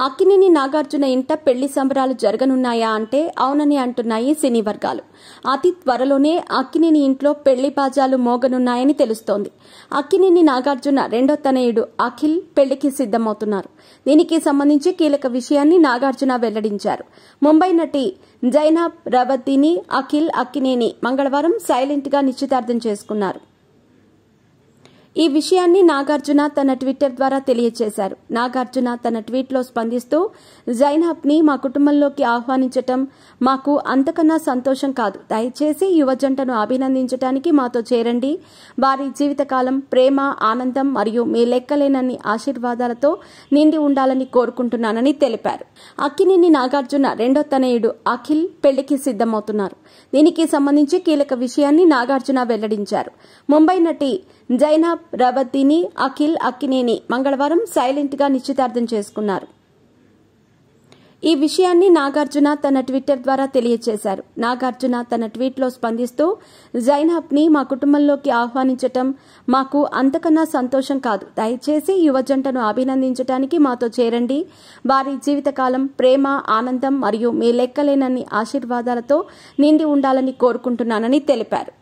అక్కినేని నాగార్జున ఇంట పెళ్లి సంబరాలు జరగనున్నాయా అంటే అవునని అంటున్నాయి సినీ వర్గాలు. అతి త్వరలోనే అక్కినేని ఇంట్లో పెళ్లి బాజాలు మోగనున్నాయని తెలుస్తోంది. అక్కినేని నాగార్జున రెండో తనయుడు అఖిల్ పెళ్లికి సిద్దమవుతున్నారు. దీనికి సంబంధించి కీలక విషయాన్ని నాగార్జున వెల్లడించారు. ముంబై నటి జైనబ్ రవతిని అఖిల్ అక్కినేని మంగళవారం సైలెంట్ గా నిశ్చితార్థం చేసుకున్నారు. ఈ విషయాన్ని నాగార్జున తన ట్విట్టర్ ద్వారా తెలియజేశారు. నాగార్జున తన ట్వీట్లో స్పందిస్తూ జైనబ్ ని మా కుటుంబంలోకి ఆహ్వానించటం మాకు అంతకన్నా సంతోషం కాదు. దయచేసి యువ జంటను అభినందించడానికి మాతో చేరండి. వారి జీవితకాలం ప్రేమ, ఆనందం మరియు మీ లెక్కలేనన్ని ఆశీర్వాదాలతో నిండి ఉండాలని కోరుకుంటున్నానని తెలిపారు. అక్కినేని నాగార్జున రెండో తనయుడు అఖిల్ పెళ్లికి సిద్దమవుతున్నారు. దీనికి సంబంధించి కీలక విషయాన్ని నాగార్జున వెల్లడించారు. ముంబై నటి జైనబ్ రవతిని అఖిల్ అక్కినేని మంగళవారం సైలెంట్ గా నిశ్చితార్థం చేసుకున్నారు. ఈ విషయాన్ని నాగార్జున తన ట్విట్టర్ ద్వారా తెలియజేశారు. నాగార్జున తన ట్వీట్లో స్పందిస్తూ జైనబ్ ని మా కుటుంబంలోకి ఆహ్వానించటం మాకు అంతకన్నా సంతోషం కాదు. దయచేసి యువ జంటను అభినందించడానికి మాతో చేరండి. వారి జీవితకాలం ప్రేమ, ఆనందం మరియు మీ లెక్కలేనన్ని ఆశీర్వాదాలతో నిండి ఉండాలని కోరుకుంటున్నానని తెలిపారు.